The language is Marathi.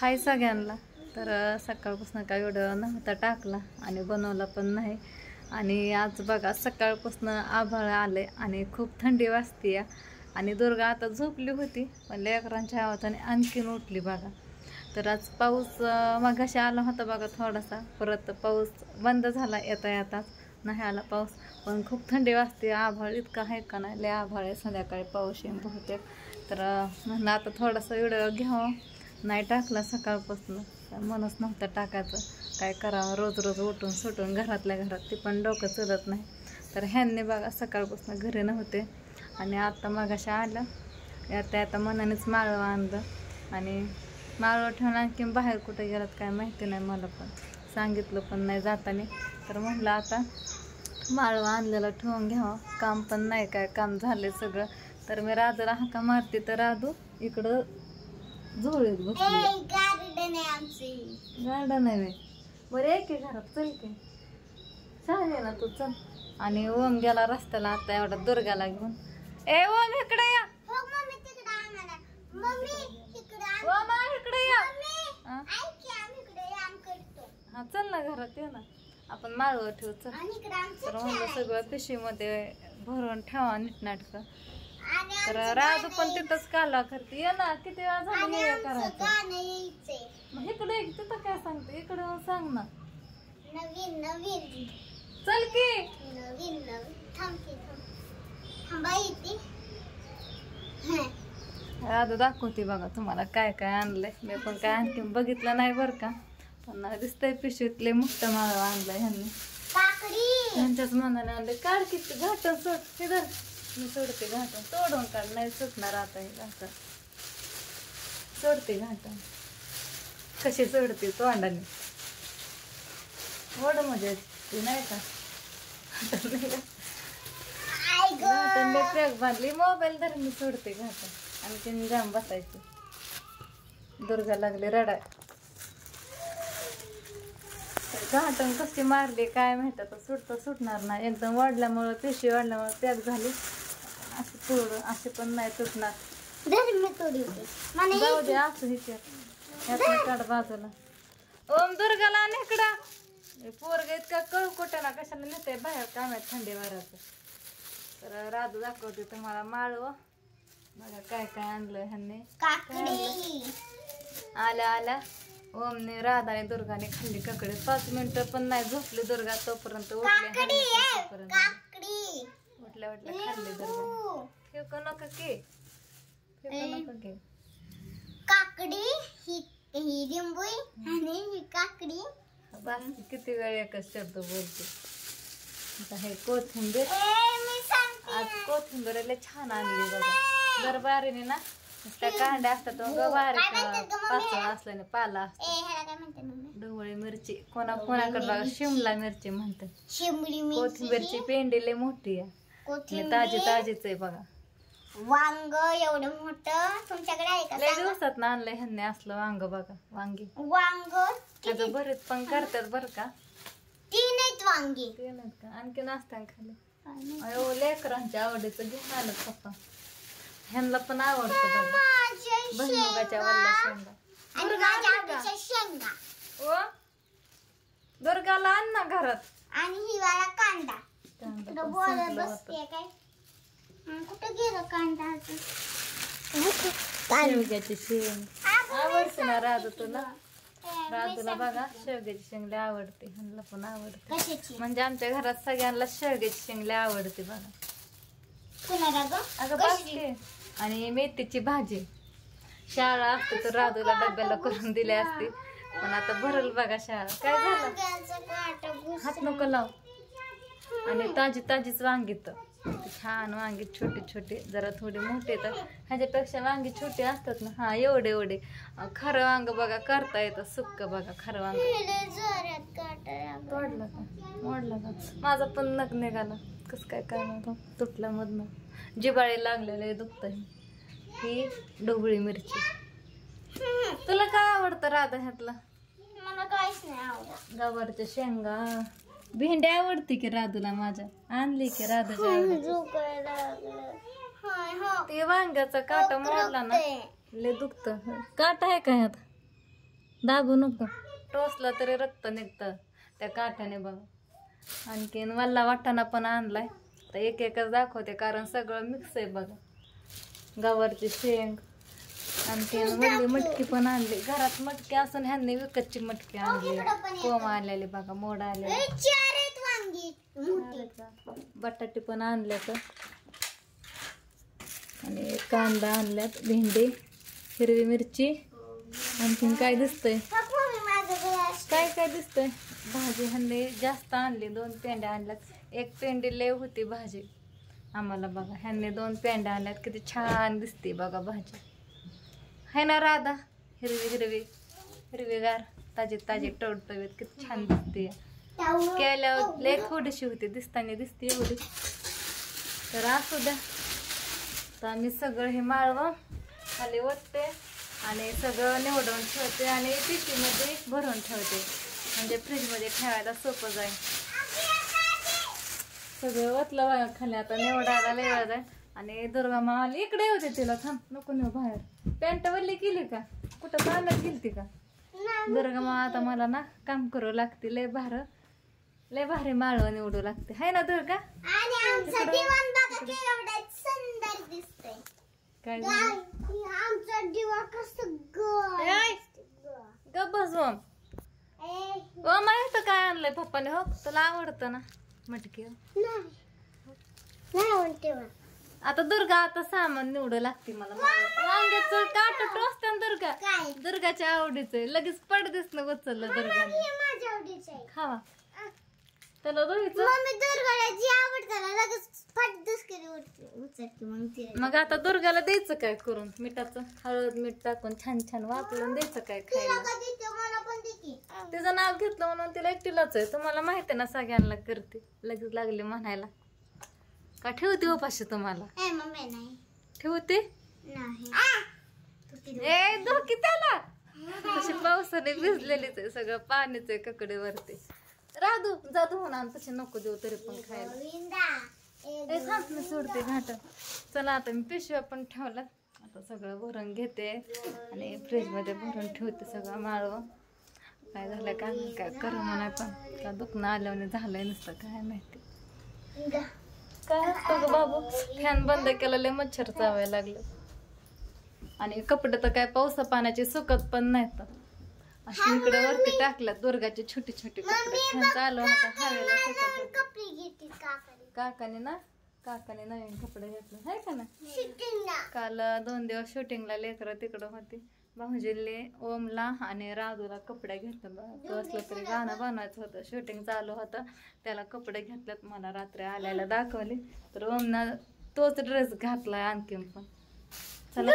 हाय सगळ्यांना. तर सकाळपासून काय व्हिडिओ नव्हता टाकला आणि बनवला पण नाही. आणि आज बघा सकाळपासून आभाळ आले आणि खूप थंडी वाजते आणि दुर्गा आता झोपली होती पण लेकरांच्या आवाजाने आणखीन उठली बघा. तर आज पाऊस मगाशी आला होता बघा थोडासा, परत पाऊस बंद झाला येता येताच, नाही आला पाऊस. पण खूप थंडी वाजते, आभाळ इतका आहे का नाही, लय आभाळ आहे, संध्याकाळी पाऊस येईन बहुतेक. तर म्हणलं आता थोडासा व्हिडिओ घ्यावं, नाही टाकला सकाळपासून, मनच नव्हतं टाकायचं. काय करावं, रोज रोज उठून सुटून घरातल्या घरात ती पण डोकं चलत नाही. तर ह्यांनी बघा सकाळपासून घरी नव्हते आणि आता मगाशी आलं, आता मनानेच माळवं आणलं आणि माळवं ठेवून आणखी बाहेर कुठे गेलात काय माहिती नाही, मला पण सांगितलं पण नाही जाताना. तर म्हटलं आता माळवं आणलेलं ठेवून घ्यावं, काम पण नाही, काय काम झाले सगळं. तर मी राधूला हाका मारते तर राधू इकडं झोळीत बसली. गार्डन आहे बरं, एक घरात चल की, चालेल ना तू, चल. आणि ओम गेला रस्त्याला आता एवढा दुर्गाला घेऊन. ए ओम इकडे या, इकडे या. हा चल ना घरात, ये ना, आपण माळवं ठेवू चल. तर म्हणलं सगळं पिशवीमध्ये भरून ठेवा नीटनाटकं. तर राजू पण तिथंच काला करते, ये ना, किती वेळा झालं हे करायचं. मग इकडे तिथं काय सांगते, इकडे सांग ना. नवीन नवीन चल की, नवीन नवीन राधू दाखवते बघा तुम्हाला काय काय आणलंय. मी पण काय आणखी बघितलं नाही बरं का, पण दिसतंय पिशवीतले मुक्त माळव आणलंय ह्यांनी, ह्यांच्याच मनाने आणले. काढ किती घाटन सोड, इधर मी सोडते घाटन, तोडून काढ, नाही सुटणार आता हे घाटन, सोडते घाटन. कशी सोडते तोंडाने, ओढ म्हणजे ती नाही का घाटन ट्रॅक बांधली. मोबाईल धर, मी सोडते घाटन, आणखीन जाम बसायची. दुर्गा लागले रडाय. घाटन कशी मारली काय माहित, आता सुटणार नाही, एकदम वाढल्यामुळं, पिशवी वाढल्यामुळं पॅक झाली. अशी थोडं असे पण नाही सुटणार. जाऊ दे असं हिचे काढ बाजूला. ओम दुर्गाला आणि इकडं पोरग इतका कळू कुठं ना, कशाला नेते बाहेर काम आहे थंडी वाराचं. तर राधू दाखवते तुम्हाला माळवं बघा काय काय आणलं ह्यांनी. आल्या आल्या ओमने राधाने दुर्गाने खाल्ली काकडी. 5 मिनिटं पण नाही झोपली दुर्गा तोपर्यंत, उठल्या उठल्या खाल्ली दुर्गा. फेकू नका की, फेकू नका की. काकडी ही लिंबू आणि ही काकडी. बस किती वेळ एकच शब्द बोलते. आता हे कोथिंबीर, आज कोथिंबीर लय छान आणली बघा. जर बारीने ना त्या कांड्या असतात, बारीक पाचळ असल्याने पाला असतो. ढोबळी मिरची, कोणाकडे बघा शिमला मिरची म्हणतात. कोथिंबीरची पेंडी लय मोठी आहे, ताजीच आहे बघा. वांग एवढं मोठं तुमच्याकडे आहे का? लय दिवसात ना आणलंय ह्यांनी असलं वांग बघा. वांगी त्याचं भरीत पण करतात बरं का. 3 आहेत वांगी. 3 आहेत का, आणखी असतात खाली. अयो लेकरांच्या आवडीचं घेऊन आलं पप्पा, ह्यांना पण आवडतं बघा भुईमुगाच्या वल्ल्या शेंगा. ओ दुर्गाला आण ना घरात. आणि हिवाळा कांदा बोलत बसते काय, कुठं गेलं कांदा? शेवग्याची शेंग आवडते ना राधू तुला? राधूला बघा शेवग्याची शेंग लय आवडते, ह्यांना पण आवडते. म्हणजे आमच्या घरात सगळ्यांना शेवग्याची शेंग लय आवडते बघा. अगं बसते. आणि मेथीची भाजी. शाळा असते तर राधूला डब्याला करून दिली असते, पण आता भरल बघा शाळा. काय झालं, हात नको लाव. आणि ताजीच वांगी, तर छान वांगी, छोटे छोटे, जरा थोडे मोठे, तर ह्याच्यापेक्षा वांगी छोटे असतात ना, हा एवढे. खरं वांग बघा करता येतं, सुक्क बघा खरं वांग. तोडलं का, मोडलं का? माझा पण नख निघाला, कसं काय नव्हतं, तुटला मधनं, जिबाळे लागलेले दुखत. ही ढोबळी मिरची. तुला काय आवडतं राधा ह्यातलं? मला काहीच नाही आवडत. गवारच्या शेंगा, भेंडी आवडते की राधूला माझ्या, आणली की राधाच्या ते वांग्याचा काटा मोडला ना, लय दुखत. काटा आहे का ह्यात? दाबू नको, टोचला तरी रक्त निघतं त्या काठ्याने बघा. आणखीन वल्ला वाटाणा पण आणलाय. तर एक एकच दाखवते कारण सगळं मिक्स आहे बघा. गवारची शेंग, आणखीन वल्ली मटकी पण आणली. घरात मटकी असून ह्यांनी विकतची मटकी आणली. कोंब आलेली बघा, मोड आलेली. बटाटे पण आणले तर, आणि कांदा आणल्यात, भेंडी, हिरवी मिरची. आणखीन काय दिसतंय, काय काय दिसतंय. भाजी ह्यांनी जास्त आणली, 2 पेंड्या आणल्यात. एक पेंडी लय होती भाजी आम्हाला बघा. ह्यांनी 2 पेंड्या आणल्यात. किती छान दिसते बघा भाजी, है ना राधा? हिरवी हिरवी हिरवीगार, ताजी ताजी टवटवीत, किती छान दिसते. केल्यावर लय थोडीशी होती, दिसताना दिसते एवढी. तर असू द्या. तर आम्ही सगळं हे माळवं खाली ओतते आणि सगळं निवडून ठेवते आणि पिशवीमध्ये भरून ठेवते, म्हणजे फ्रीजमध्ये ठेवायला सोपं जाईल. सगळं ओतलं बघा खाली. आता निवडायला लय वेळ जाईल. आणि दुर्गा माल इकडे होते, तिला थांब नको नेऊ बाहेर. पॅन्ट वल्ली केली का, कुठं बांधत गेलती का? दुर्गा मा आता मला ना काम करू लागते. लय भारी माळवं निवडू लागते, हाय ना दुर्गा? काय गप बसवून माहित काय आणलंय पप्पाने? हो तुला आवडतं ना मटकी? आता दुर्गा आता सामान निवडू लागते मला. वांग्याचं काट टोचतं दुर्गा, दुर्गाच्या आवडीचं. लगेच पडदेस न उचललं दुर्गा. खावा त्याला मग आता दुर्गाला द्यायचं काय करून? मिठाचं हळद मीठ टाकून छान छान वापरून द्यायचं काय खायला? तिचं नाव घेतलं म्हणून तिला एकटीलाच आहे. तुम्हाला माहिती ना सगळ्यांना करते. लगेच लागले म्हणायला. का ठेवते उपाशी तुम्हाला? ठेवते ए धोकी त्याला. तशी पावसाने भिजलेलीच आहे, सगळं पाणीच आहे ककडेवरती. राधू जा धुवून आण, तसे नको देऊ तरी पण खायला. थांब मी सोडते घाट. चला आता मी पिशव्या पण ठेवल्यात. आता सगळं भरून घेते आणि फ्रीजमध्ये भरून ठेवते सगळं माळवं. काय झालं काय कर म्हणा, पण का दुखणं आल्याने झालंय नुसतं काय माहिती. काय असतं ग बाबू, फॅन बंद केलेले मच्छर चावायला लागले. आणि कपडे तर काय पावसा पाण्याची सुकत पण नाहीत. अशी इकडे वरती टाकल्यात दुर्गाची छोटी छोटी कपडे. फॅन चालू होता हवेला सुकत होते. काकाने नवीन कपडे घेतले आहे का ना? काल 2 दिवस शूटिंगला लेकरं तिकडं होती. भाऊजीले ओमला आणि राधूला कपडे घेतलं. असलं तरी गाणं बनवायचं होतं, शूटिंग चालू होतं, त्याला कपडे घेतलेत. मला रात्री आल्याला दाखवले तर ओमना तोच ड्रेस घातलाय आणखीन पण. चला